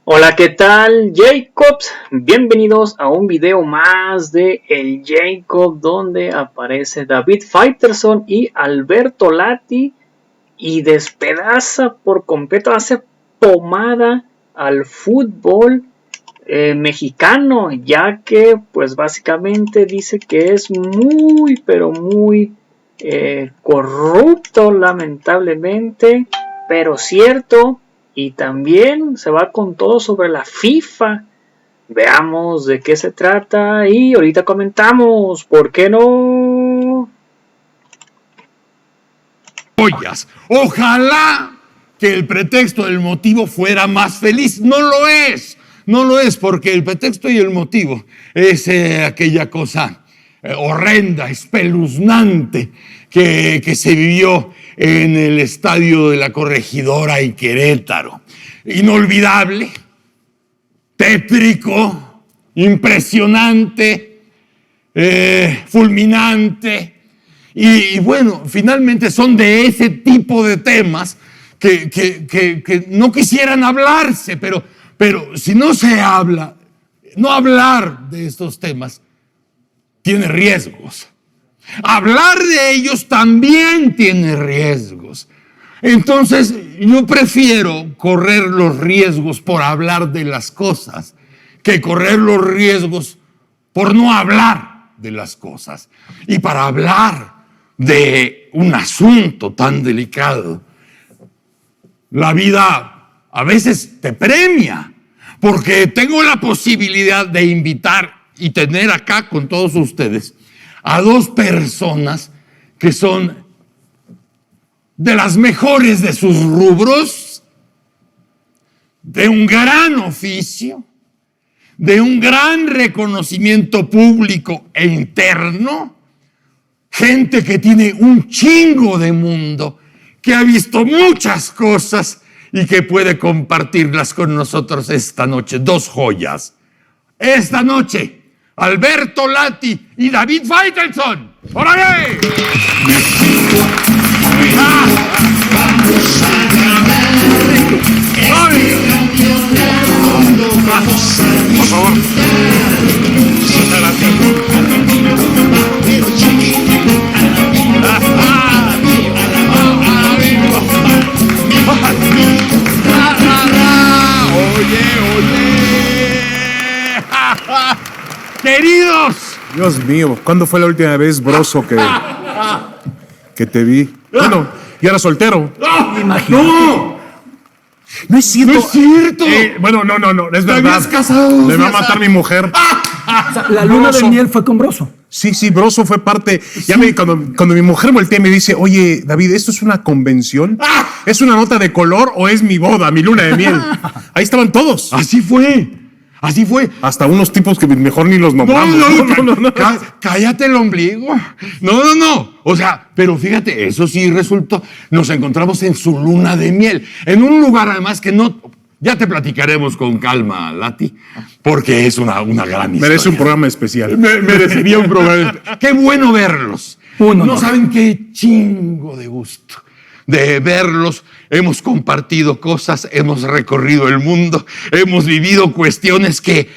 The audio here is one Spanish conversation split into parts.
Hola, ¿qué tal, Jacobs? Bienvenidos a un video más de El Jacob, donde aparece David Faitelson y Alberto Lati y despedaza por completo, hace pomada al fútbol mexicano, ya que pues básicamente dice que es muy, pero muy corrupto, lamentablemente, pero cierto. Y también se va con todo sobre la FIFA. Veamos de qué se trata y ahorita comentamos, ¿por qué no? Joyas. Ojalá que el pretexto del motivo fuera más feliz. No lo es. No lo es, porque el pretexto y el motivo es aquella cosa horrenda, espeluznante que se vivió en el estadio de la Corregidora y Querétaro. Inolvidable, tétrico, impresionante, fulminante. Y bueno, finalmente son de ese tipo de temas que no quisieran hablarse, pero si no se habla, no hablar de estos temas tiene riesgos. Hablar de ellos también tiene riesgos. Entonces, yo prefiero correr los riesgos por hablar de las cosas que correr los riesgos por no hablar de las cosas. Y para hablar de un asunto tan delicado, la vida a veces te premia, porque tengo la posibilidad de invitar y tener acá con todos ustedes a dos personas que son de las mejores de sus rubros, de un gran oficio, de un gran reconocimiento público e interno, gente que tiene un chingo de mundo, que ha visto muchas cosas y que puede compartirlas con nosotros esta noche. Dos joyas. Esta noche, Alberto Lati y David Faitelson. ¡Órale! Por favor. Muchas gracias. Queridos. Dios mío, ¿cuándo fue la última vez, Broso, que te vi? Bueno, yo era soltero. ¡No! No es cierto. ¡No es cierto! Bueno, no, es ¿Te verdad. habías casado? Me va a matar mi mujer. O sea, la luna de miel fue con Broso. Sí, Broso fue parte. Ya cuando mi mujer voltea y me dice, oye, David, ¿esto es una convención? ¿Es una nota de color o es mi boda, mi luna de miel? Ahí estaban todos. Así fue. Así fue. Hasta unos tipos que mejor ni los nombramos. No. Cállate el ombligo. No. O sea, pero fíjate, eso sí resultó. Nos encontramos en su luna de miel. En un lugar además que no... Ya te platicaremos con calma, Lati, porque es una gran historia. Merece un programa especial. Merecería un programa. Qué bueno verlos. No saben qué chingo de gusto de verlos. Hemos compartido cosas, hemos recorrido el mundo, hemos vivido cuestiones que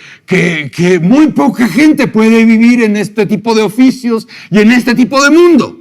muy poca gente puede vivir en este tipo de oficios y en este tipo de mundo.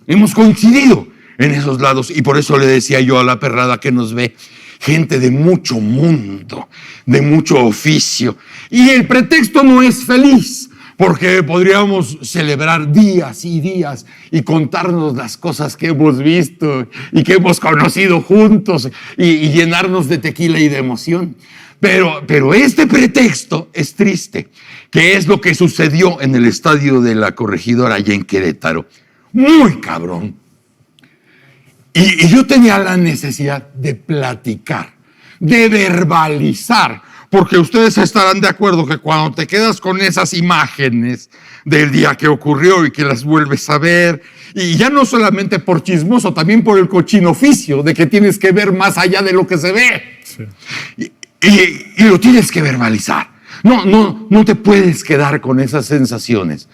Hemos coincidido en esos lados y por eso le decía yo a la perrada que nos ve, gente de mucho mundo, de mucho oficio. Y el pretexto no es feliz, porque podríamos celebrar días y días y contarnos las cosas que hemos visto y que hemos conocido juntos y llenarnos de tequila y de emoción. Pero este pretexto es triste, que es lo que sucedió en el estadio de la Corregidora allá en Querétaro. Muy cabrón. Y yo tenía la necesidad de platicar, de verbalizar, porque ustedes estarán de acuerdo que cuando te quedas con esas imágenes del día que ocurrió y que las vuelves a ver, y ya no solamente por chismoso, también por el cochino oficio de que tienes que ver más allá de lo que se ve. Sí. Y lo tienes que verbalizar. No te puedes quedar con esas sensaciones.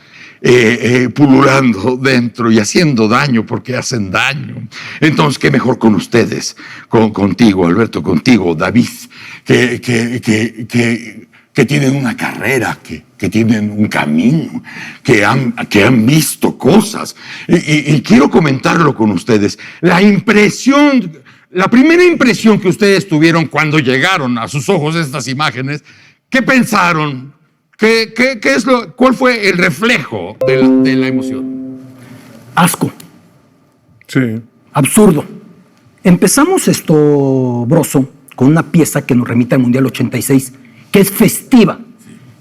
pululando dentro y haciendo daño porque hacen daño. Entonces, ¿qué mejor con ustedes? Contigo, Alberto, contigo, David, que tienen una carrera, que tienen un camino, que han visto cosas. Y quiero comentarlo con ustedes. La primera impresión que ustedes tuvieron cuando llegaron a sus ojos estas imágenes, ¿qué pensaron? ¿Cuál fue el reflejo de la emoción? Asco. Sí. Absurdo. Empezamos esto, Broso, con una pieza que nos remite al Mundial 86, que es festiva.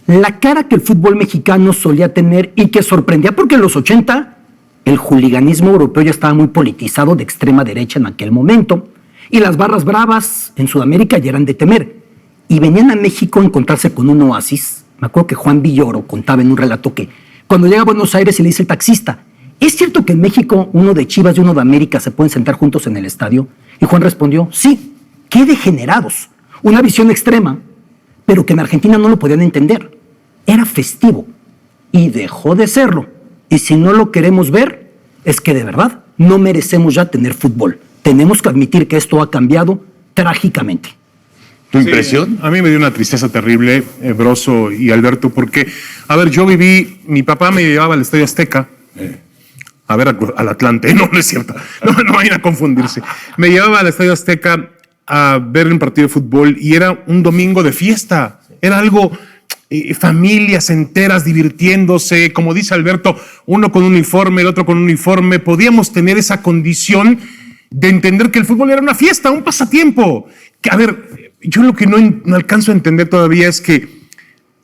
La cara que el fútbol mexicano solía tener y que sorprendía porque en los 80 el juliganismo europeo ya estaba muy politizado de extrema derecha en aquel momento y las barras bravas en Sudamérica ya eran de temer y venían a México a encontrarse con un oasis. Me acuerdo que Juan Villoro contaba en un relato que cuando llega a Buenos Aires y le dice el taxista: ¿es cierto que en México uno de Chivas y uno de América se pueden sentar juntos en el estadio? Y Juan respondió: sí, qué degenerados, una visión extrema, pero que en Argentina no lo podían entender. Era festivo y dejó de serlo. Y si no lo queremos ver, es que de verdad no merecemos ya tener fútbol. Tenemos que admitir que esto ha cambiado trágicamente. ¿Tu impresión? A mí me dio una tristeza terrible, Broso y Alberto, porque, a ver, mi papá me llevaba al Estadio Azteca a ver al Atlante. No es cierto. No vayan a confundirse. Me llevaba al Estadio Azteca a ver un partido de fútbol y era un domingo de fiesta. Era algo, familias enteras divirtiéndose, como dice Alberto, uno con un uniforme, el otro con un uniforme. Podíamos tener esa condición de entender que el fútbol era una fiesta, un pasatiempo. Que, a ver, yo lo que no alcanzo a entender todavía es que,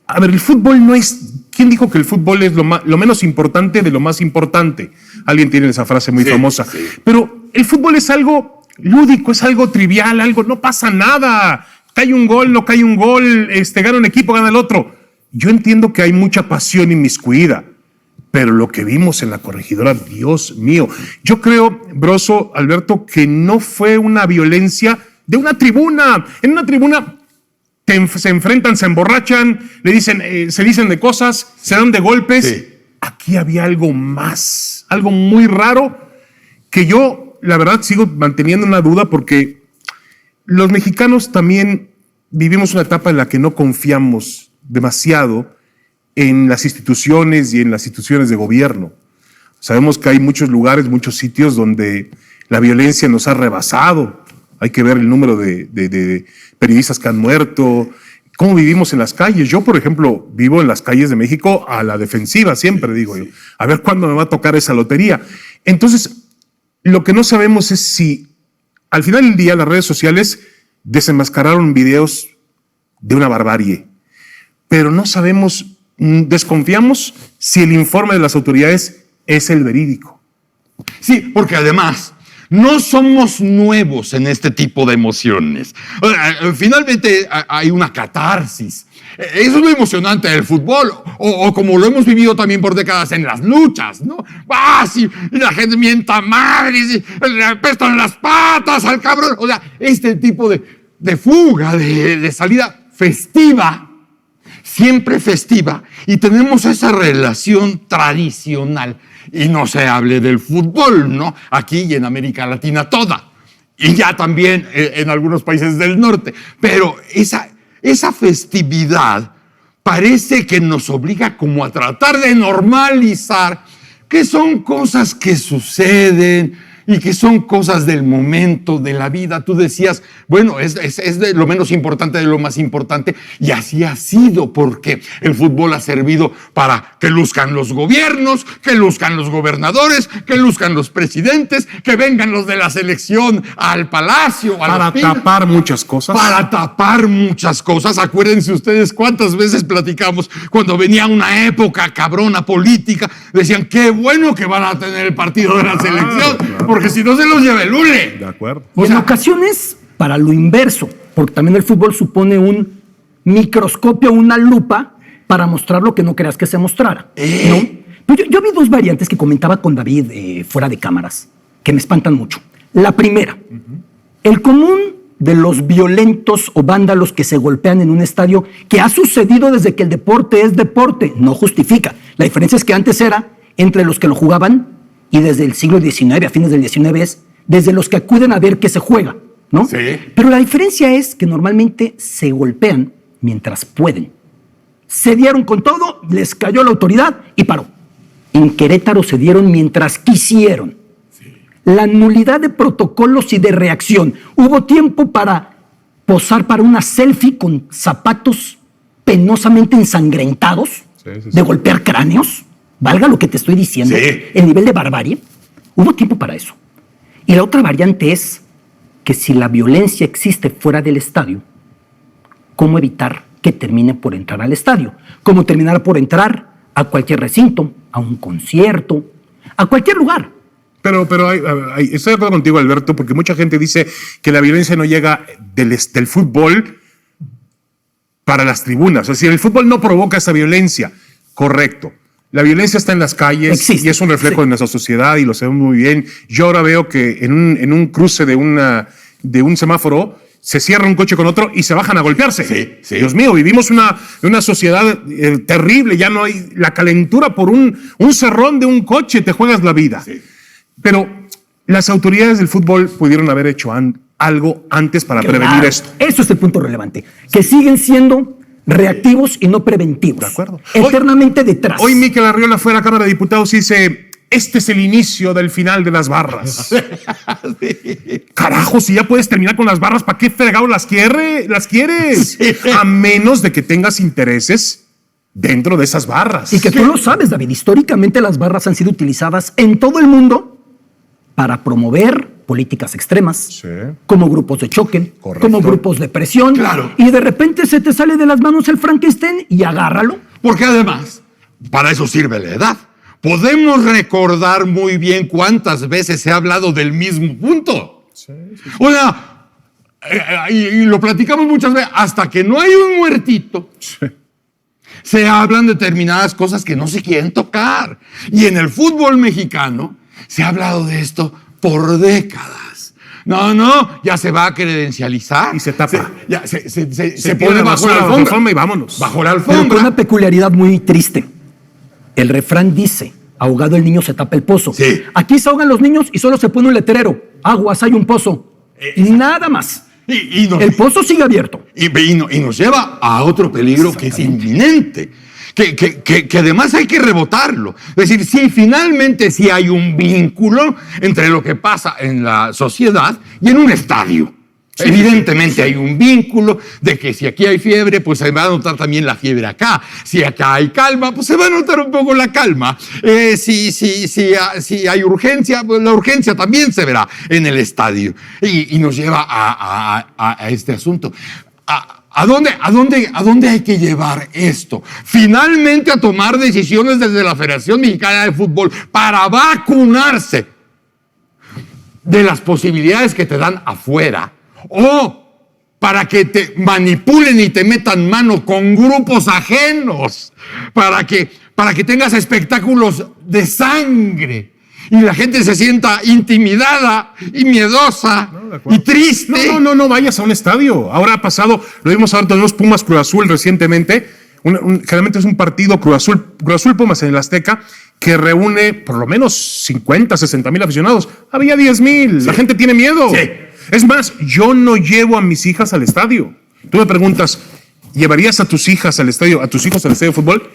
a ver, el fútbol no es... ¿Quién dijo que el fútbol es lo menos importante de lo más importante? Alguien tiene esa frase muy famosa. Sí. Pero el fútbol es algo lúdico, es algo trivial, no pasa nada. Cae un gol, no cae un gol, gana un equipo, gana el otro. Yo entiendo que hay mucha pasión inmiscuida, pero lo que vimos en la Corregidora, Dios mío. Yo creo, Broso, Alberto, que no fue una violencia de una tribuna. En una tribuna se enfrentan, se emborrachan, se dicen de cosas, se dan de golpes. Sí. Aquí había algo más, algo muy raro que yo, la verdad, sigo manteniendo una duda porque los mexicanos también vivimos una etapa en la que no confiamos demasiado en las instituciones y en las instituciones de gobierno. Sabemos que hay muchos lugares, muchos sitios donde la violencia nos ha rebasado. Hay que ver el número de periodistas que han muerto, cómo vivimos en las calles. Yo, por ejemplo, vivo en las calles de México a la defensiva, siempre digo yo. A ver cuándo me va a tocar esa lotería. Entonces, lo que no sabemos es si al final del día las redes sociales desenmascararon videos de una barbarie, pero no sabemos, desconfiamos si el informe de las autoridades es el verídico. Sí, porque además no somos nuevos en este tipo de emociones. Finalmente hay una catarsis. Eso es lo emocionante del fútbol, o como lo hemos vivido también por décadas en las luchas, ¿no? Sí, y la gente mienta madres, y le apestan las patas al cabrón. O sea, este tipo de fuga, de salida festiva, siempre festiva, y tenemos esa relación tradicional. Y no se hable del fútbol, ¿no? Aquí y en América Latina toda. Y ya también en algunos países del norte. Pero esa festividad parece que nos obliga como a tratar de normalizar que son cosas que suceden y que son cosas del momento, de la vida. Tú decías, bueno, es de lo menos importante de lo más importante, y así ha sido, porque el fútbol ha servido para que luzcan los gobiernos, que luzcan los gobernadores, que luzcan los presidentes, que vengan los de la selección al palacio. Para tapar muchas cosas. Para tapar muchas cosas. Acuérdense ustedes cuántas veces platicamos cuando venía una época cabrona política, decían, qué bueno que van a tener el partido de la selección, claro. Porque si no se los lleva el hule. De acuerdo. Y en ocasiones, para lo inverso, porque también el fútbol supone un microscopio, una lupa, para mostrar lo que no creas que se mostrara. ¿No? Pero yo vi dos variantes que comentaba con David fuera de cámaras, que me espantan mucho. La primera, el común de los violentos o vándalos que se golpean en un estadio, que ha sucedido desde que el deporte es deporte, no justifica. La diferencia es que antes era entre los que lo jugaban y desde el siglo XIX, a fines del XIX, es desde los que acuden a ver qué se juega, ¿no? Sí. Pero la diferencia es que normalmente se golpean mientras pueden. Se dieron con todo, les cayó la autoridad y paró. En Querétaro se dieron mientras quisieron. La nulidad de protocolos y de reacción. Hubo tiempo para posar para una selfie con zapatos penosamente ensangrentados, de golpear cráneos. Valga lo que te estoy diciendo. Sí. El nivel de barbarie. Hubo tiempo para eso. Y la otra variante es que si la violencia existe fuera del estadio, ¿cómo evitar que termine por entrar al estadio? ¿Cómo terminar por entrar a cualquier recinto, a un concierto, a cualquier lugar? Pero estoy de acuerdo contigo, Alberto, porque mucha gente dice que la violencia no llega del fútbol para las tribunas. Es decir, el fútbol no provoca esa violencia. Correcto. La violencia está en las calles. Existe, y es un reflejo de nuestra sociedad y lo sabemos muy bien. Yo ahora veo que en un cruce de un semáforo se cierra un coche con otro y se bajan a golpearse. Sí. Dios mío, vivimos una sociedad terrible. Ya no hay la calentura por un cerrón de un coche, te juegas la vida. Sí. Pero las autoridades del fútbol pudieron haber hecho algo antes para prevenir esto. Eso es el punto relevante. Que siguen siendo reactivos y no preventivos. De acuerdo. Eternamente detrás. Hoy Miquel Arriola fue a la Cámara de Diputados y dice: este es el inicio del final de las barras. Carajo, si ya puedes terminar con las barras, ¿para qué fregado las quieres? Sí. A menos de que tengas intereses dentro de esas barras. Y que tú lo sabes, David. Históricamente las barras han sido utilizadas en todo el mundo para promover políticas extremas, Sí. como grupos de choque, Correcto. como grupos de presión. Claro. Y de repente se te sale de las manos el Frankenstein y agárralo. Porque además, para eso sirve la edad. Podemos recordar muy bien cuántas veces se ha hablado del mismo punto. O sea, y lo platicamos muchas veces, hasta que no hay un muertito, se hablan determinadas cosas que no se quieren tocar. Y en el fútbol mexicano se ha hablado de esto por décadas. No, ya se va a credencializar. Y se tapa. Se pone bajo la alfombra. Y vámonos. Bajo la Pero con alfombra. una peculiaridad muy triste. El refrán dice: ahogado el niño se tapa el pozo. Sí. Aquí se ahogan los niños y solo se pone un letrero: aguas, hay un pozo. Y nada más. Y El pozo sigue abierto. y nos lleva a otro peligro que es inminente, que además hay que rebotarlo. Es decir, finalmente hay un vínculo entre lo que pasa en la sociedad y en un estadio. Evidentemente hay un vínculo de que si aquí hay fiebre, pues se va a notar también la fiebre acá. Si acá hay calma, pues se va a notar un poco la calma. Si hay urgencia, pues la urgencia también se verá en el estadio. Y nos lleva a este asunto. ¿A dónde hay que llevar esto? Finalmente a tomar decisiones desde la Federación Mexicana de Fútbol para vacunarse de las posibilidades que te dan afuera, o para que te manipulen y te metan mano con grupos ajenos, para que tengas espectáculos de sangre y la gente se sienta intimidada y miedosa y triste. No vayas a un estadio. Ahora ha pasado, lo vimos ahora, tenemos Pumas Cruz Azul recientemente. Generalmente es un partido Cruz Azul Pumas en el Azteca que reúne por lo menos 50, 60 mil aficionados. Había 10,000. La gente tiene miedo. Sí. Es más, yo no llevo a mis hijas al estadio. Tú me preguntas, ¿llevarías a tus hijas al estadio, de fútbol?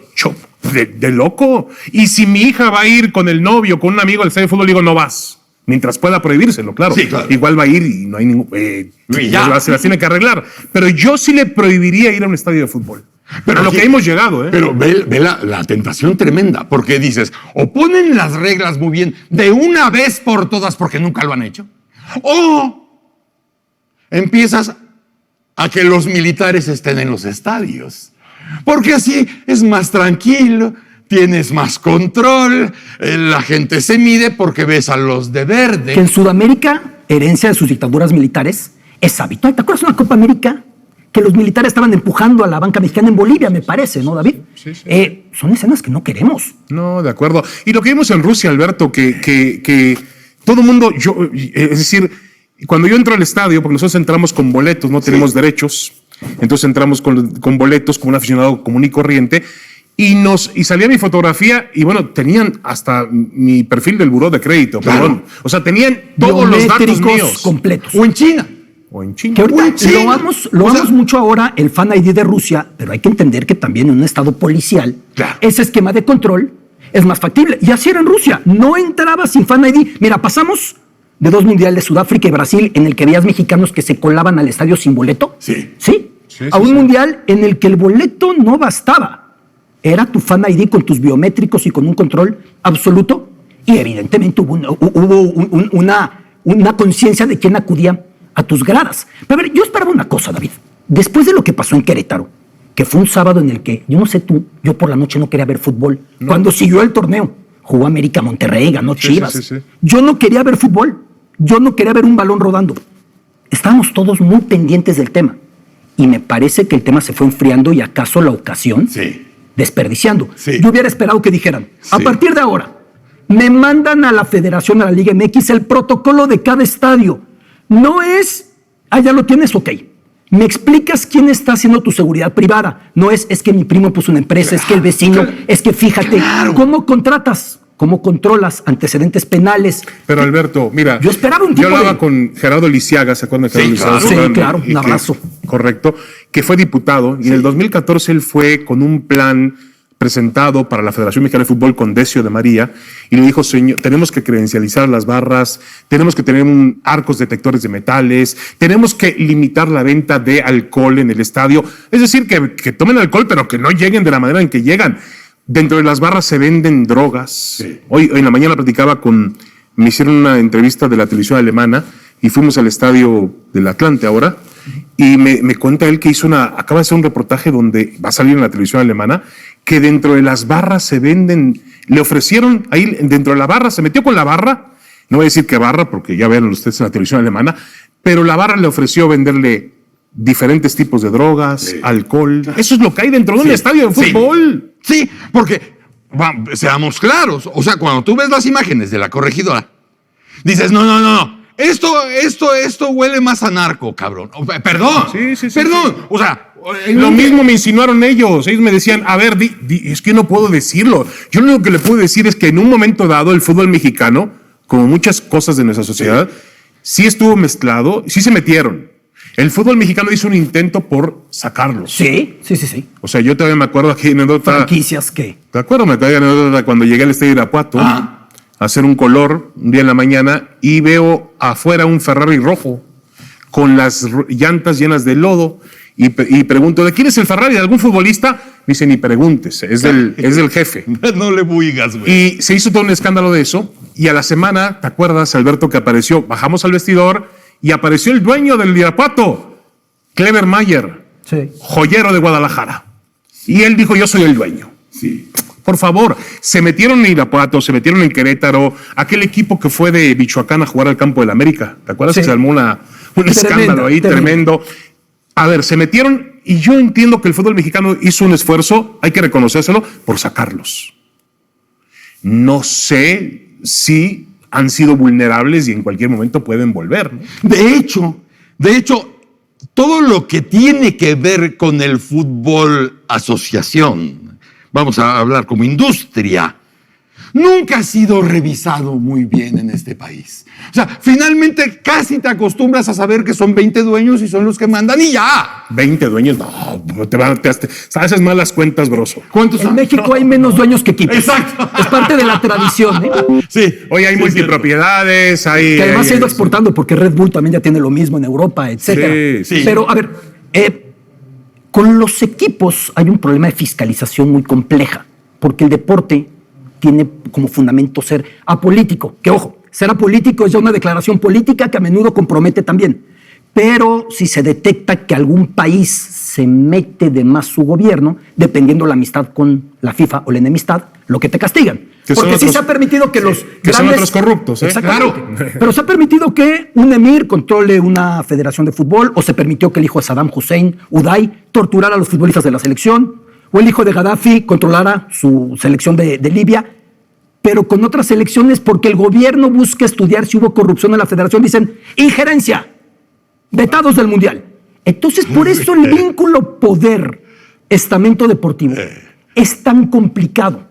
De loco. Y si mi hija va a ir con el novio, con un amigo al estadio de fútbol, digo, no vas. Mientras pueda prohibírselo, claro. Sí, claro. Igual va a ir y no hay ningún... Y ya. se las tiene que arreglar. Pero yo sí le prohibiría ir a un estadio de fútbol. Pero a lo que hemos llegado, ¿eh? Pero ve la tentación tremenda, porque dices, o ponen las reglas muy bien de una vez por todas porque nunca lo han hecho, o empiezas a que los militares estén en los estadios, porque así es más tranquilo, tienes más control, la gente se mide porque ves a los de verde. Que en Sudamérica, herencia de sus dictaduras militares, es habitual. ¿Te acuerdas de una Copa América que los militares estaban empujando a la banca mexicana en Bolivia, me parece, ¿no, David? Sí. Son escenas que no queremos. No, de acuerdo. Y lo que vimos en Rusia, Alberto, que todo el mundo, es decir, Y cuando yo entro al estadio, porque nosotros entramos con boletos, no tenemos derechos, entonces entramos con boletos como un aficionado común y corriente, y salía mi fotografía, y bueno, tenían hasta mi perfil del buró de crédito, Claro. perdón. O sea, tenían todos los datos Biométricos míos. completos. O en China. O en China. Que ahorita Uy, sí. lo O sea- vamos mucho ahora, el Fan ID de Rusia, pero hay que entender que también en un estado policial, Claro. ese esquema de control es más factible. Y así era en Rusia, no entraba sin Fan ID. Mira, pasamos de 2 mundiales, Sudáfrica y Brasil, en el que veías mexicanos que se colaban al estadio sin boleto. Sí. ¿Sí? Sí, A sí, un sí. mundial en el que el boleto no bastaba. Era tu Fan ID con tus biométricos y con un control absoluto. Y evidentemente hubo una conciencia de quién acudía a tus gradas. Pero a ver, yo esperaba una cosa, David. Después de lo que pasó en Querétaro, que fue un sábado en el que, yo no sé tú, yo por la noche no quería ver fútbol. Cuando siguió el torneo, jugó América Monterrey, ganó Sí, Chivas. sí, sí, sí. Yo no quería ver fútbol. Yo no quería ver un balón rodando. Estábamos todos muy pendientes del tema. Y me parece que el tema se fue enfriando y acaso la ocasión Sí. desperdiciando. Sí. Yo hubiera esperado que dijeran, a Sí. partir de ahora, me mandan a la Federación, a la Liga MX, el protocolo de cada estadio. No es, ya lo tienes, ok. Me explicas quién está haciendo tu seguridad privada. No es que mi primo puso una empresa, es que el vecino, es que fíjate, ¿cómo contratas? ¿Cómo controlas antecedentes penales? Pero Alberto, mira, Yo esperaba un tipo yo hablaba de- con Gerardo Lisiaga, ¿se acuerdan de Gerardo Sí, Lisiaga? claro. Sí, Gran- claro, y un que- abrazo. Correcto, que fue diputado, y en el 2014 él fue con un plan presentado para la Federación Mexicana de Fútbol con Decio de María, y le dijo, señor, tenemos que credencializar las barras, tenemos que tener arcos detectores de metales, tenemos que limitar la venta de alcohol en el estadio, es decir, que tomen alcohol, pero que no lleguen de la manera en que llegan. Dentro de las barras se venden drogas. Sí. Hoy en la mañana platicaba me hicieron una entrevista de la televisión alemana y fuimos al estadio del Atlante ahora, y me cuenta él que acaba de hacer un reportaje donde va a salir en la televisión alemana, que dentro de las barras se venden, le ofrecieron, ahí dentro de la barra, se metió con la barra, no voy a decir qué barra, porque ya vean ustedes en la televisión alemana, pero la barra le ofreció venderle diferentes tipos de drogas, Sí. alcohol. Eso es lo que hay dentro de un estadio de Sí. fútbol. Sí, porque, seamos claros, o sea, cuando tú ves las imágenes de la corregidora, dices, no, esto huele más a narco, cabrón. Perdón, Sí. perdón, o sea... Lo mismo me insinuaron ellos. Ellos me decían, a ver, es que no puedo decirlo. Yo lo único que le puedo decir es que en un momento dado el fútbol mexicano, como muchas cosas de nuestra sociedad, sí estuvo mezclado, sí se metieron. El fútbol mexicano hizo un intento por sacarlos. Sí. O sea, yo todavía me acuerdo aquí anécdota. Franquicias que... ¿Te acuerdas? Me traía anécdota cuando llegué al estadio de Irapuato a hacer un color un día en la mañana y veo afuera un Ferrari rojo con las llantas llenas de lodo. Y pregunto, ¿de quién es el Ferrari? ¿De algún futbolista? Me dice, ni preguntes, es del jefe. No le buigas, güey. Y se hizo todo un escándalo de eso. Y a la semana, ¿te acuerdas, Alberto, que apareció? Bajamos al vestidor y apareció el dueño del Irapuato, Clever Mayer, Sí. joyero de Guadalajara. Y él dijo, yo soy el dueño. Sí. Por favor, se metieron en Irapuato, se metieron en Querétaro, aquel equipo que fue de Michoacán a jugar al campo del América. ¿Te acuerdas Sí. que se armó un escándalo ahí tremendo? A ver, se metieron y yo entiendo que el fútbol mexicano hizo un esfuerzo, hay que reconocérselo, por sacarlos. No sé si han sido vulnerables y en cualquier momento pueden volver, ¿no? De hecho, todo lo que tiene que ver con el fútbol asociación, vamos a hablar como industria, nunca ha sido revisado muy bien en este país. O sea, finalmente casi te acostumbras a saber que son 20 dueños y son los que mandan y ya. 20 dueños, no, haces malas cuentas, broso. ¿Cuántos En son? México hay menos dueños que equipos. Exacto. Es parte de la tradición, ¿eh? Sí. Hoy hay Sí, multipropiedades, hay... Que además se ha ido hay- exportando porque Red Bull también ya tiene lo mismo en Europa, etcétera. Sí, sí. Pero, a ver, con los equipos hay un problema de fiscalización muy compleja, porque el deporte tiene como fundamento ser apolítico. Que ojo, ser apolítico es ya una declaración política que a menudo compromete también. Pero si se detecta que algún país se mete de más su gobierno, dependiendo la amistad con la FIFA o la enemistad, lo que te castigan. Que son Porque sí otros- se ha permitido que los que son grandes... otros corruptos, ¿eh? Exactamente. Claro. Pero se ha permitido que un emir controle una federación de fútbol, o se permitió que el hijo de Saddam Hussein, Uday, torturara a los futbolistas de la selección, o el hijo de Gaddafi controlara su selección de Libia. pero con otras elecciones porque el gobierno busca estudiar si hubo corrupción en la federación. Dicen, injerencia, vetados del Mundial. Entonces, por eso el vínculo poder-estamento deportivo es tan complicado.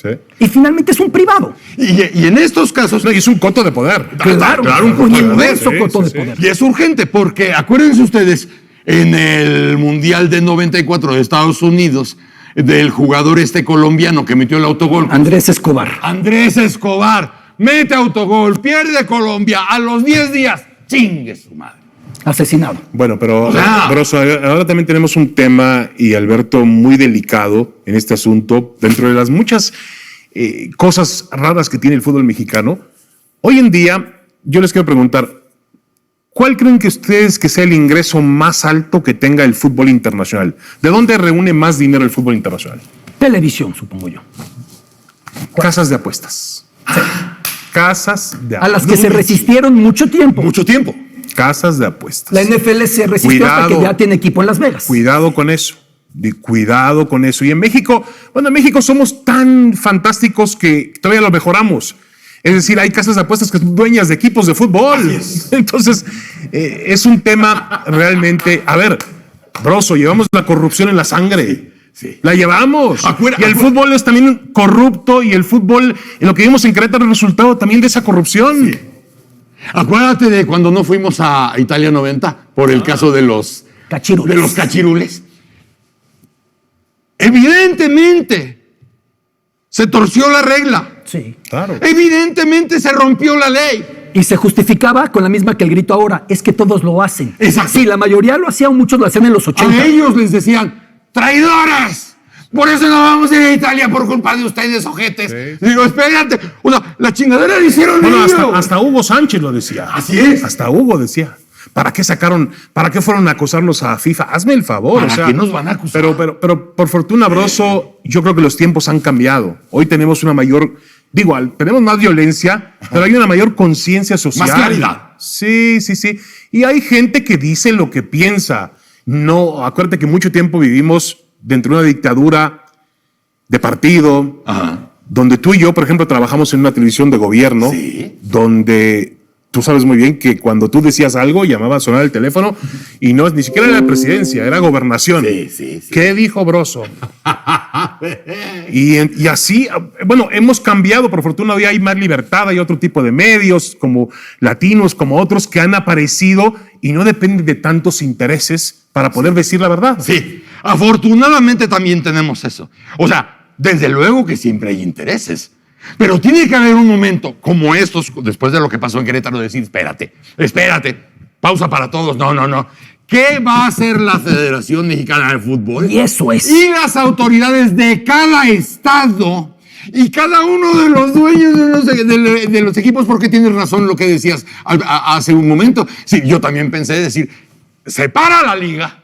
Sí. Y finalmente es un privado. Y en estos casos... No, y es un coto de poder. Claro, un coto de poder. inmenso coto de poder. Y es urgente porque, acuérdense ustedes, en el Mundial de 94 de Estados Unidos, del jugador colombiano que metió el autogol. Andrés Escobar. Andrés Escobar mete autogol, pierde Colombia, a los 10 días, chingue su madre. Asesinado. Bueno, pero O sea, Broso, ahora también tenemos un tema, y Alberto, muy delicado en este asunto, dentro de las muchas cosas raras que tiene el fútbol mexicano. Hoy en día, yo les quiero preguntar, ¿cuál creen que ustedes que sea el ingreso más alto que tenga el fútbol internacional? ¿De dónde reúne más dinero el fútbol internacional? Televisión, supongo yo. Casas de apuestas. Casas de A las apuestas. que se resistieron mucho tiempo. Mucho tiempo. Casas de apuestas. La NFL se resistió hasta Cuidado. que ya tiene equipo en Las Vegas. Cuidado con eso. Cuidado con eso. Y en México, bueno, en México somos tan fantásticos que todavía lo mejoramos. Es decir, hay casas de apuestas que son dueñas de equipos de fútbol. Entonces, es un tema realmente. A ver, Broso, llevamos la corrupción en la sangre. Sí. La llevamos. Y el fútbol es también corrupto, y el fútbol, en lo que vimos en Querétaro, es el resultado también de esa corrupción. Sí. Acuérdate de cuando no fuimos a Italia 90 por el caso de los Cachirules. cachirules. Evidentemente se torció la regla. Sí. Claro. Evidentemente se rompió la ley. Y se justificaba con la misma que el grito ahora, es que todos lo hacen. Exacto. Sí, la mayoría lo hacía, muchos lo hacían en los 80. A ellos les decían, traidores. Por eso no vamos a ir a Italia por culpa de ustedes, ojetes. Sí. Digo, espérate. La chingadera la hicieron Bueno, ellos. hasta Hugo Sánchez lo decía. Así es. Hasta Hugo decía. ¿Para qué fueron a acusarlos a FIFA? Hazme el favor. ¿Para qué nos van a acusar? Pero por fortuna, Broso, yo creo que los tiempos han cambiado. Hoy tenemos una mayor, tenemos más violencia, pero hay una mayor conciencia social. Más claridad. Sí. Y hay gente que dice lo que piensa. No, acuérdate que mucho tiempo vivimos dentro de una dictadura de partido, donde tú y yo, por ejemplo, trabajamos en una televisión de gobierno, Sí. donde tú sabes muy bien que cuando tú decías algo, llamaba a sonar el teléfono, y no, ni siquiera era la presidencia, era gobernación. Sí. ¿Qué dijo Broso? y así, bueno, hemos cambiado, por fortuna hoy hay más libertad, hay otro tipo de medios, como latinos, como otros, que han aparecido y no dependen de tantos intereses para poder decir la verdad. Sí, afortunadamente también tenemos eso. O sea, desde luego que siempre hay intereses. Pero tiene que haber un momento como estos, después de lo que pasó en Querétaro, de decir, espérate, pausa para todos, no. ¿Qué va a hacer la Federación Mexicana de Fútbol? Y eso es. Y las autoridades de cada estado y cada uno de los dueños de los equipos, porque tienes razón lo que decías hace un momento. Sí, yo también pensé decir, separa la liga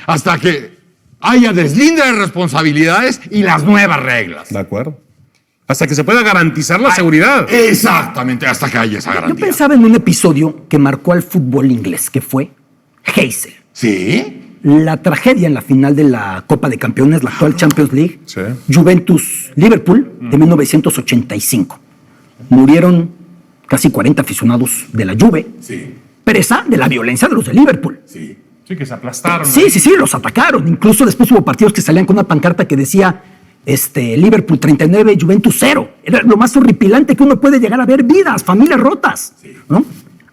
hasta que haya deslinde de responsabilidades y las nuevas reglas. De acuerdo. Hasta que se pueda garantizar la seguridad. Exactamente, hasta que haya esa Yo garantía. pensaba en un episodio que marcó al fútbol inglés, que fue Heysel. ¿Sí? La tragedia en la final de la Copa de Campeones, la actual Champions League, Sí. Juventus-Liverpool, de 1985. Murieron casi 40 aficionados de la Juve, Sí. presa de la violencia de los de Liverpool. Sí. Sí, que se aplastaron. Sí, los atacaron. Incluso después hubo partidos que salían con una pancarta que decía Liverpool 39, Juventus 0. Era lo más horripilante que uno puede llegar a ver, vidas, familias rotas. ¿No?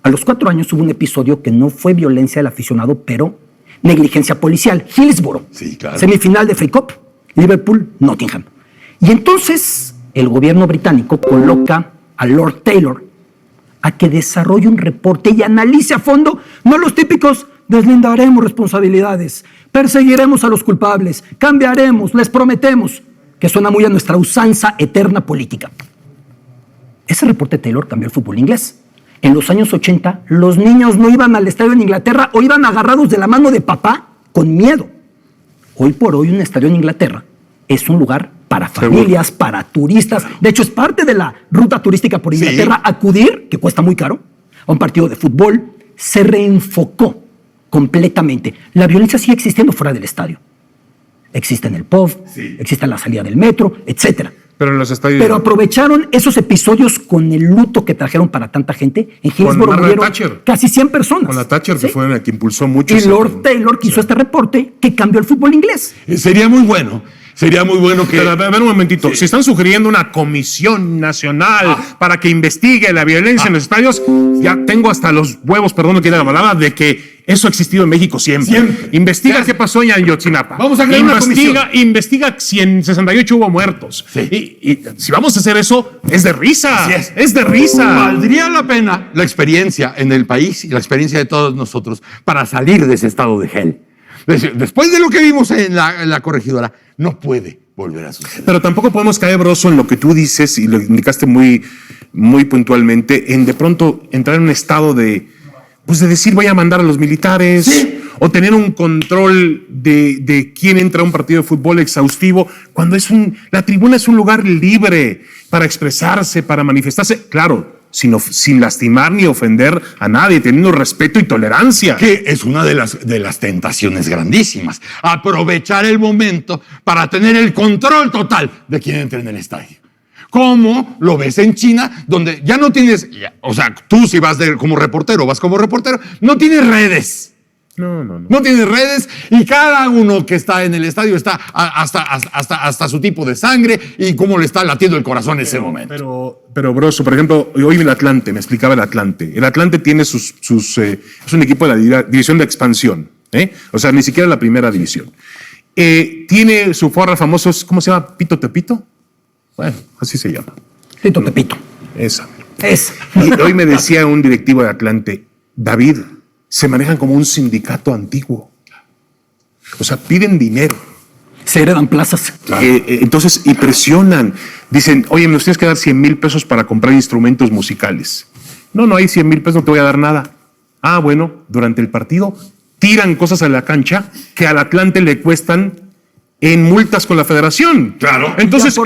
A los 4 años hubo un episodio que no fue violencia del aficionado, pero negligencia policial. Hillsborough, Sí, claro. semifinal de FA Cup, Liverpool-Nottingham. Y entonces el gobierno británico coloca a Lord Taylor a que desarrolle un reporte y analice a fondo, no los típicos, deslindaremos responsabilidades, perseguiremos a los culpables, cambiaremos, les prometemos, que suena muy a nuestra usanza eterna política. Ese reporte de Taylor cambió el fútbol inglés. En los años 80, los niños no iban al estadio en Inglaterra o iban agarrados de la mano de papá con miedo. Hoy por hoy un estadio en Inglaterra es un lugar para familias, para turistas. De hecho, es parte de la ruta turística por Inglaterra. Acudir, que cuesta muy caro, a un partido de fútbol. Se reenfocó completamente. La violencia sigue existiendo fuera del estadio. Existe en el pub, existe en la salida del metro, etc. Pero en los estadios. Pero aprovecharon esos episodios con el luto que trajeron para tanta gente. En Hillsborough Margaret murieron Thatcher. casi 100 personas. Con la Thatcher, ¿sí? que fue la que impulsó mucho. Y Lord Taylor que hizo este reporte que cambió el fútbol inglés. Sería muy bueno que... Pero a ver un momentito. Si están sugiriendo una comisión nacional para que investigue la violencia en los estadios, ya tengo hasta los huevos, perdón que diga la palabra, de que eso ha existido en México siempre. Investiga qué pasó en Ayotzinapa. Vamos a crear una comisión. Investiga si en 68 hubo muertos. Sí. Y si vamos a hacer eso, es de risa. Así es. Es de risa. Valdría la pena la experiencia en el país y la experiencia de todos nosotros para salir de ese estado de hell. Después de lo que vimos en la corregidora, no puede volver a suceder. Pero tampoco podemos caer, Broso, en lo que tú dices, y lo indicaste muy, muy puntualmente, en de pronto entrar en un estado de decir voy a mandar a los militares, ¿sí? O tener un control de quién entra a un partido de fútbol exhaustivo, cuando la tribuna es un lugar libre para expresarse, para manifestarse, claro, sin lastimar ni ofender a nadie, teniendo respeto y tolerancia. Que es una de las tentaciones grandísimas. Aprovechar el momento para tener el control total de quién entra en el estadio. Como lo ves en China, donde ya no tienes, o sea, tú si vas como reportero, no tienes redes. No tienes redes y cada uno que está en el estadio está hasta su tipo de sangre y cómo le está latiendo el corazón en ese momento. Pero Broso, por ejemplo, hoy el Atlante, me explicaba el Atlante. El Atlante tiene es un equipo de la división de expansión, o sea, ni siquiera la primera división. Tiene su forra famoso, ¿cómo se llama? ¿Pito Tepito? Bueno, así se llama. Tito Tepito. Esa. Y hoy me decía un directivo de Atlante, David, se manejan como un sindicato antiguo. O sea, piden dinero. Se heredan plazas. Entonces, y presionan. Dicen, oye, nos tienes que dar 100,000 pesos para comprar instrumentos musicales. No hay 100,000 pesos, no te voy a dar nada. Ah, bueno, durante el partido tiran cosas a la cancha que al Atlante le cuestan en multas con la federación. Claro. Entonces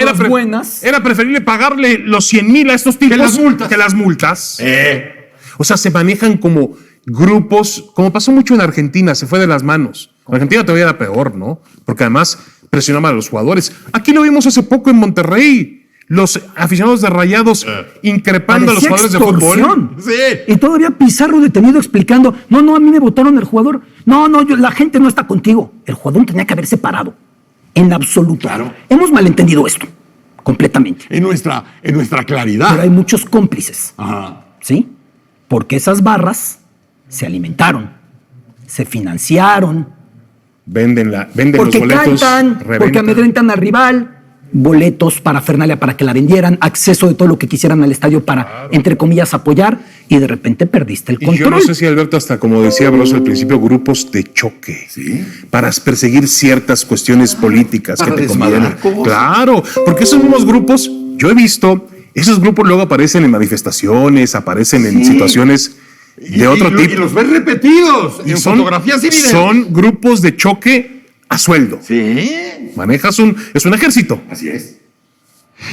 era preferible pagarle los 100,000 a estos tipos que las multas. O sea, se manejan como grupos, como pasó mucho en Argentina, se fue de las manos. En Argentina todavía era peor, ¿no? Porque además presionaban a los jugadores. Aquí lo vimos hace poco en Monterrey. Los aficionados de Rayados increpando a los jugadores de fútbol. Sí. Y todavía Pizarro detenido explicando, no, a mí me votaron el jugador. No, la gente no está contigo. El jugador tenía que haberse parado. En absoluto. Claro. Hemos malentendido esto. Completamente. En nuestra claridad. Pero hay muchos cómplices. Ajá. ¿Sí? Porque esas barras se alimentaron, se financiaron. Venden porque los boletos. cantan, porque amedrentan al rival. Boletos para Fernalia para que la vendieran, acceso de todo lo que quisieran al estadio para, entre comillas, apoyar, y de repente perdiste el control. Y yo no sé si, Alberto, hasta como decía Broso al principio, grupos de choque, ¿sí? Para perseguir ciertas cuestiones políticas para que te convienen. cosas. Claro, porque esos mismos grupos, yo he visto, esos grupos luego aparecen en manifestaciones, aparecen en situaciones de otro tipo. Y los ves repetidos en fotografías y videos. Son grupos de choque a sueldo. Sí. Manejas es un ejército. Así es.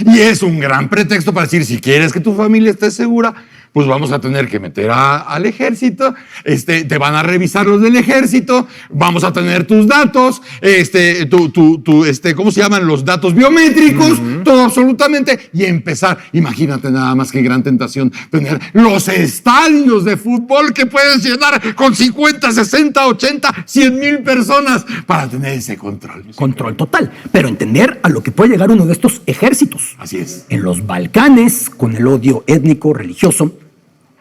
Y es un gran pretexto para decir, si quieres que tu familia esté segura, pues vamos a tener que meter al ejército, te van a revisar los del ejército, vamos a tener tus datos, ¿cómo se llaman? Los datos biométricos, todo absolutamente, y empezar. Imagínate nada más qué gran tentación tener los estadios de fútbol que puedes llenar con 50, 60, 80, 100,000 personas para tener ese control. Control total, pero entender a lo que puede llegar uno de estos ejércitos. Así es. En los Balcanes, con el odio étnico, religioso,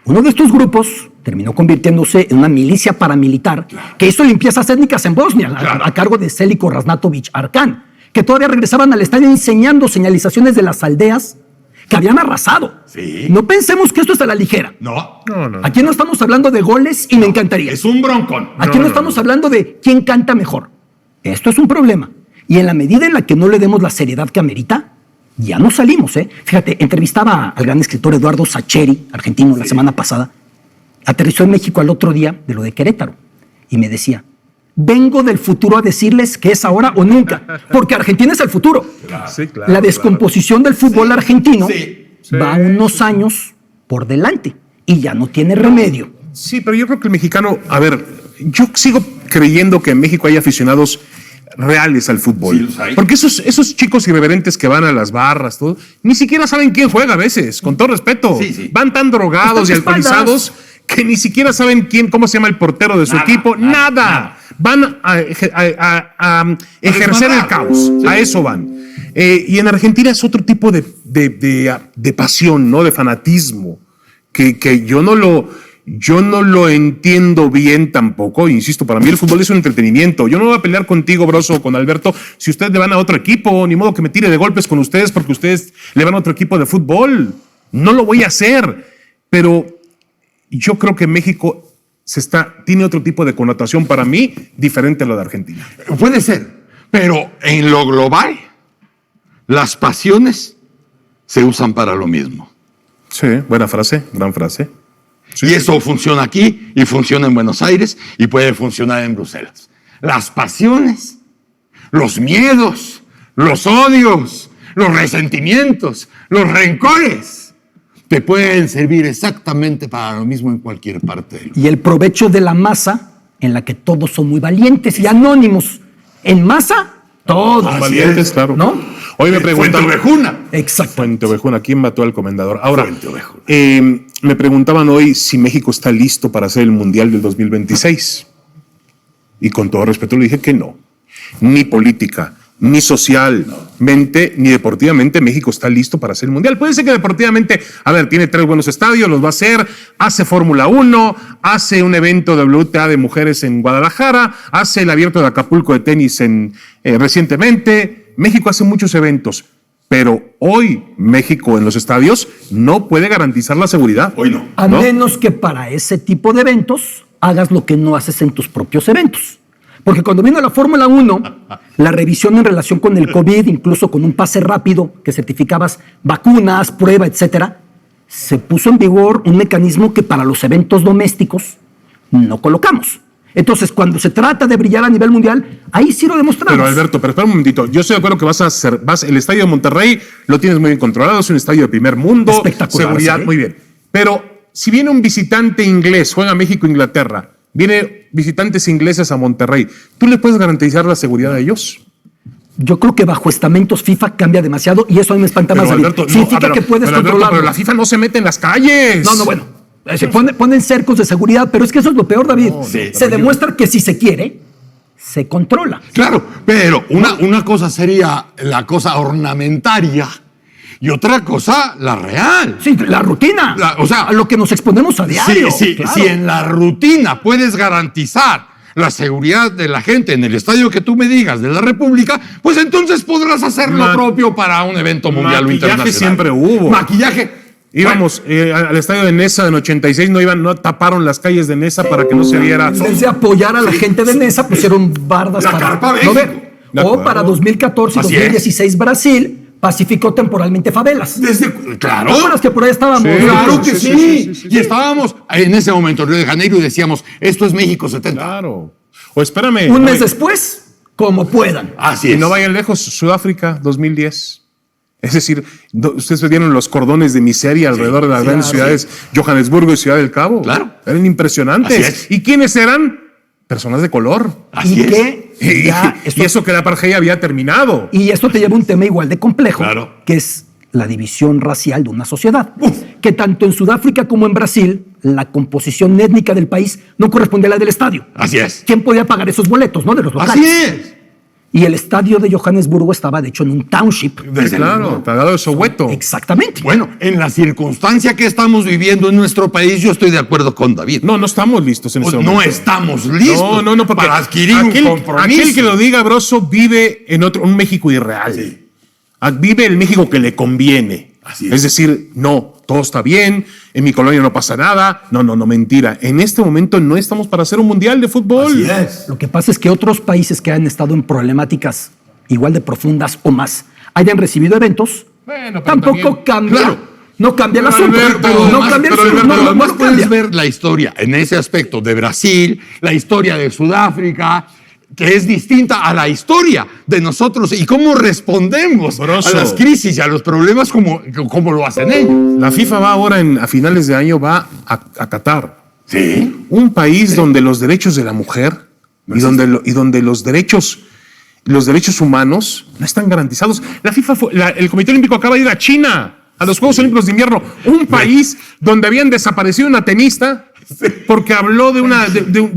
uno de estos grupos terminó convirtiéndose en una milicia paramilitar que hizo limpiezas étnicas en Bosnia, a cargo de Seliko Raznatović Arkan, que todavía regresaban al estadio enseñando señalizaciones de las aldeas que habían arrasado. Sí. No pensemos que esto es a la ligera. No. Aquí no estamos hablando de goles y me encantaría. Es un broncón. Aquí no estamos hablando de quién canta mejor. Esto es un problema. Y en la medida en la que no le demos la seriedad que amerita, ya no salimos, Fíjate, entrevistaba al gran escritor Eduardo Sacheri, argentino, la semana pasada. Aterrizó en México al otro día de lo de Querétaro. Y me decía, vengo del futuro a decirles que es ahora o nunca. Porque Argentina es el futuro. Sí, claro, la descomposición del fútbol argentino Sí. va unos años por delante. Y ya no tiene remedio. Sí, pero yo creo que el mexicano, a ver, yo sigo creyendo que en México hay aficionados reales al fútbol. Sí, los hay. Porque esos chicos irreverentes que van a las barras, todo, ni siquiera saben quién juega a veces, con todo respeto. Sí. Van tan drogados y Están alcoholizados que ni siquiera saben cómo se llama el portero de su equipo. Nada. Van a ejercer el caos. Sí. A eso van. Y en Argentina es otro tipo de pasión, ¿no? De fanatismo, que yo no lo entiendo bien tampoco. Insisto, para mí el fútbol es un entretenimiento. Yo no voy a pelear contigo, Broso, o con Alberto, si ustedes le van a otro equipo. Ni modo que me tire de golpes con ustedes porque ustedes le van a otro equipo de fútbol. No lo voy a hacer. Pero yo creo que México tiene otro tipo de connotación para mí diferente a lo de Argentina. Puede ser, pero en lo global, las pasiones se usan para lo mismo. Sí, buena frase, gran frase. Sí. Y eso funciona aquí y funciona en Buenos Aires y puede funcionar en Bruselas. Las pasiones, los miedos, los odios, los resentimientos, los rencores te pueden servir exactamente para lo mismo en cualquier parte del mundo. Y el provecho de la masa, en la que todos son muy valientes y anónimos. En masa, todos. Son valientes, claro. ¿No? Hoy me preguntan. Fuente Ovejuna. Exacto. Fuente Ovejuna, ¿quién mató al comendador? Ahora, Fuente Ovejuna. me preguntaban hoy si México está listo para hacer el Mundial del 2026. Y con todo respeto le dije que no. Ni política, ni socialmente, ni deportivamente México está listo para hacer el Mundial. Puede ser que deportivamente, tiene 3 buenos estadios, los va a hacer, hace Fórmula 1, hace un evento WTA de mujeres en Guadalajara, hace el abierto de Acapulco de tenis recientemente. México hace muchos eventos, pero hoy México en los estadios no puede garantizar la seguridad. Hoy no. A menos que para ese tipo de eventos hagas lo que no haces en tus propios eventos. Porque cuando vino la Fórmula 1, la revisión en relación con el COVID, incluso con un pase rápido que certificabas vacunas, prueba, etcétera, se puso en vigor un mecanismo que para los eventos domésticos no colocamos. Entonces, cuando se trata de brillar a nivel mundial, ahí sí lo demostramos. Pero Alberto, espera un momentito. Yo estoy de acuerdo que el estadio de Monterrey lo tienes muy bien controlado, es un estadio de primer mundo. Espectacular. Seguridad, ¿sí? muy bien. Pero si viene un visitante inglés, juega México-Inglaterra, viene visitantes ingleses a Monterrey, ¿tú le puedes garantizar la seguridad a ellos? Yo creo que bajo estamentos FIFA cambia demasiado y eso a mí me espanta más. Alberto, significa que puedes controlarlo. Pero la FIFA no se mete en las calles. No, bueno. Se ponen cercos de seguridad, pero es que eso es lo peor, David. Se demuestra que si se quiere, se controla. Claro, pero una cosa sería la cosa ornamentaria y otra cosa la real. Sí, la rutina. A lo que nos exponemos a diario. Sí, claro. Si en la rutina puedes garantizar la seguridad de la gente en el estadio que tú me digas de la República, pues entonces podrás hacer lo propio para un evento mundial o internacional. Maquillaje siempre hubo. Maquillaje. Íbamos al estadio de Nesa en 86, no taparon las calles de Nesa para que no se viera. En vez de apoyar a la gente de Nesa, pusieron bardas La para Carpa no México. ver. De O acuerdo. para 2014 y Así 2016 Brasil pacificó temporalmente favelas. Claro. ¿No acuerdas que por ahí estábamos? Sí. Claro que Sí. sí. Y estábamos en ese momento en Río de Janeiro y decíamos, esto es México 70. Claro. O espérame. Un mes después, como puedan. Así Y es. no vayan lejos, Sudáfrica 2010. Es decir, ustedes vieron los cordones de miseria alrededor de las grandes ciudades, Johannesburgo y Ciudad del Cabo. Claro. Eran impresionantes. Así es. ¿Y quiénes eran? Personas de color. Así y es. que ya Y eso que la apartheid había terminado. Y esto te lleva a un tema igual de complejo, Claro. que es la división racial de una sociedad. Que tanto en Sudáfrica como en Brasil, la composición étnica del país no corresponde a la del estadio. Así es. ¿Quién podía pagar esos boletos, no? De los locales. Así es. Y el estadio de Johannesburgo estaba, de hecho, en un township. Claro, Tratado de Soweto. Exactamente. Bueno, en la circunstancia que estamos viviendo en nuestro país, yo estoy de acuerdo con David. No estamos listos en este No momento. estamos listos No, porque para adquirir un compromiso. aquel que lo diga, Broso, vive en un México irreal. Sí. Vive el México que le conviene. Así es. Es decir, no, todo está bien, en mi colonia no pasa nada. No, mentira. En este momento no estamos para hacer un mundial de fútbol. Así es. Lo que pasa es que otros países que han estado en problemáticas igual de profundas o más hayan recibido eventos, Bueno, pero tampoco también- cambia. Claro. No cambia el Pero, asunto. Alberto, no además- cambia el pero, asunto. Alberto, No además puedes cambia. ver la historia en ese aspecto de Brasil, la historia de Sudáfrica, que es distinta a la historia de nosotros y cómo respondemos Broso. a las crisis y a los problemas como lo hacen ellos. La FIFA va ahora a finales de año va a Qatar. Sí. Un país donde los derechos de la mujer y donde los derechos los derechos humanos no están garantizados. La FIFA, el Comité Olímpico acaba de ir a China, a los Juegos Olímpicos de Invierno, un país donde habían desaparecido una tenista porque habló de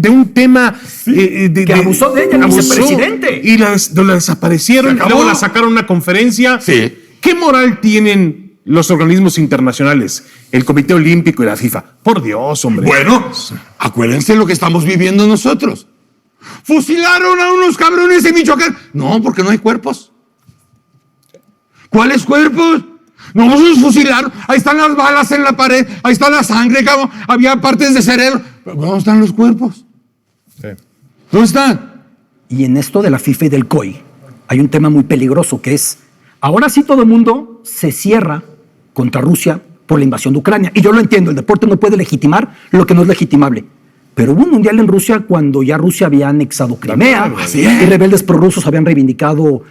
un tema que abusó de ella el vicepresidente. Y la desaparecieron y luego la sacaron a una conferencia. Sí. ¿Qué moral tienen los organismos internacionales, el Comité Olímpico y la FIFA? Por Dios, hombre. Bueno, acuérdense lo que estamos viviendo nosotros. Fusilaron a unos cabrones en Michoacán. No, porque no hay cuerpos. ¿Cuáles cuerpos? No, los fusilaron. Ahí están las balas en la pared. Ahí está la sangre, cabrón. Había partes de cerebro. ¿Pero dónde están los cuerpos? Sí. ¿Dónde están? Y en esto de la FIFA y del COI hay un tema muy peligroso que es, ahora sí todo el mundo se cierra contra Rusia por la invasión de Ucrania. Y yo lo entiendo, el deporte no puede legitimar lo que no es legitimable. Pero hubo un mundial en Rusia cuando ya Rusia había anexado Crimea y rebeldes prorrusos habían reivindicado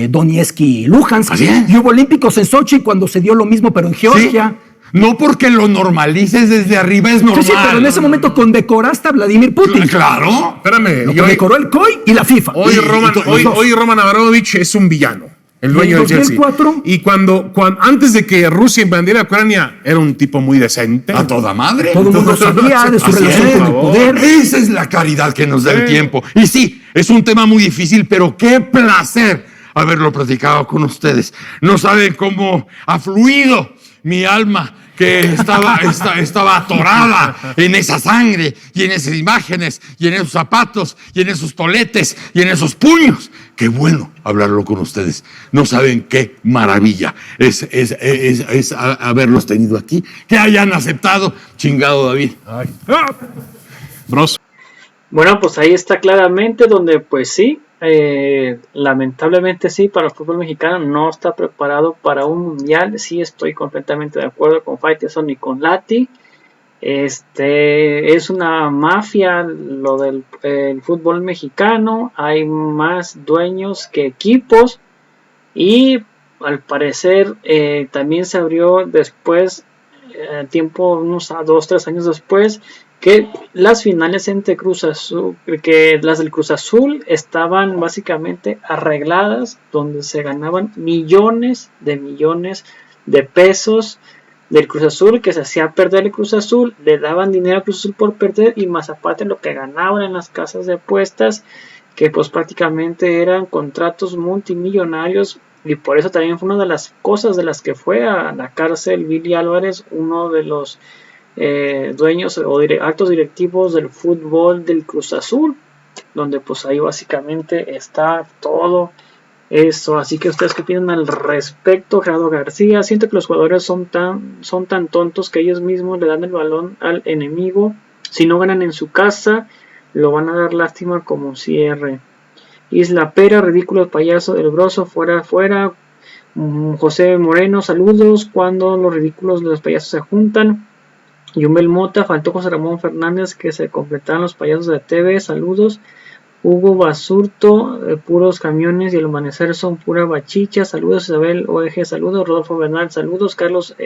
Donetsk y Luhansk. Y hubo olímpicos en Sochi cuando se dio lo mismo, pero en Georgia. Sí. No porque lo normalices desde arriba es normal. Sí, pero en ese momento condecoraste a Vladimir Putin. Claro. Espérame. Lo condecoró el COI y la FIFA. Hoy Roman Abramovich es un villano. El dueño del Chelsea. 2004, y cuando antes de que Rusia invadiera Ucrania, era un tipo muy decente. A toda madre. Todo el mundo sabía de su relación con el poder. Esa es la caridad que nos da el tiempo. Y sí, es un tema muy difícil, pero qué placer haberlo platicado con ustedes. No saben cómo ha fluido mi alma, que estaba atorada en esa sangre y en esas imágenes y en esos zapatos y en esos toletes y en esos puños. Qué bueno hablarlo con ustedes. No saben qué maravilla es haberlos tenido aquí, que hayan aceptado. Chingado, David. Ay. Bros. Bueno, pues ahí está claramente donde pues sí, lamentablemente sí, para el fútbol mexicano no está preparado para un mundial. Sí, estoy completamente de acuerdo con Faitelson y con Lati. Es una mafia lo del el fútbol mexicano. Hay más dueños que equipos y al parecer también se abrió después, unos 2-3 años después, que las finales entre Cruz Azul, que las del Cruz Azul estaban básicamente arregladas, donde se ganaban millones de pesos del Cruz Azul, que se hacía perder el Cruz Azul, le daban dinero al Cruz Azul por perder, y más aparte lo que ganaban en las casas de apuestas, que pues prácticamente eran contratos multimillonarios. Y por eso también fue una de las cosas de las que fue a la cárcel Billy Álvarez, uno de los dueños o actos directivos del fútbol del Cruz Azul, donde pues ahí básicamente está todo eso. Así que ustedes qué opinan al respecto. Gerardo García: siento que los jugadores son tan tontos que ellos mismos le dan el balón al enemigo. Si no ganan en su casa, lo van a dar lástima como cierre. Isla Pera: ridículo payaso del Broso, fuera. José Moreno: saludos, cuando los ridículos de los payasos se juntan. Yumbel Mota: faltó José Ramón Fernández, que se completaran los payasos de TV, saludos. Hugo Basurto: puros camiones y el amanecer son pura bachicha, saludos. Isabel OEG: saludos. Rodolfo Bernal: saludos. Carlos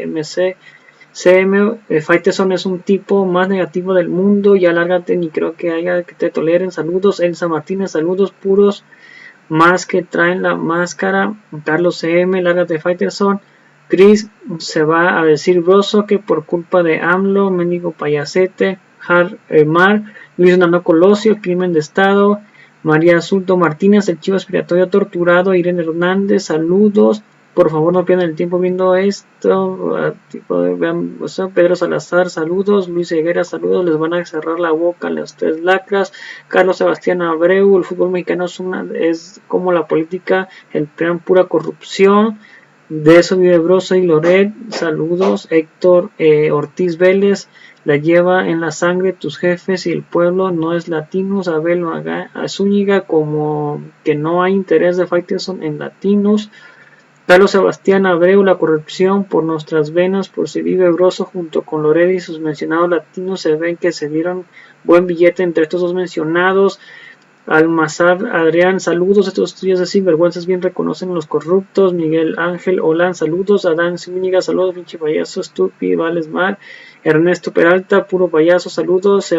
CM: Faitelson es un tipo más negativo del mundo, ya lárgate, ni creo que haya que te toleren, saludos. Elsa Martínez: saludos, puros más que traen la máscara. Carlos CM: lárgate, Faitelson. Chris: se va a decir Broso que por culpa de AMLO, mendigo payasete. Mar: Luis Nano Colosio: crimen de estado. María Azulto Martínez: el chivo expiatorio torturado. Irene Hernández: saludos, por favor no pierdan el tiempo viendo esto. Pedro Salazar: saludos. Luis Higuera: saludos, les van a cerrar la boca las tres lacras. Carlos Sebastián Abreu: el fútbol mexicano es como la política, el plan pura corrupción. De eso vive Broso y Loret, saludos. Héctor Ortiz Vélez: la lleva en la sangre tus jefes y el pueblo no es latinos. Abel Zúñiga: como que no hay interés de Faitelson en latinos. Carlos Sebastián Abreu: la corrupción por nuestras venas, por si vive Broso junto con Loret y sus mencionados latinos, se ven que se dieron buen billete entre estos dos mencionados. Almazar Adrián: saludos, estos estudios de sinvergüenzas bien reconocen a los corruptos. Miguel Ángel Olán: saludos. Adán Zúñiga: saludos, pinche payaso estúpido, vales mal. Ernesto Peralta: puro payaso, saludos.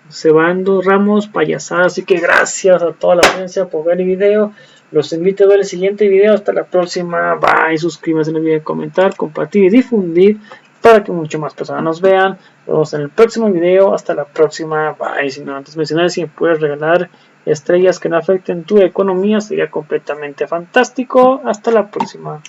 se van 2 ramos payasadas. Así que gracias a toda la audiencia por ver el video. Los invito a ver el siguiente video. Hasta la próxima. Bye. Suscríbanse, no olviden comentar, compartir y difundir para que mucho más personas nos vean. Nos vemos en el próximo video. Hasta la próxima. Bye. Si no antes mencionar, si me puedes regalar estrellas que no afecten tu economía, sería completamente fantástico. Hasta la próxima.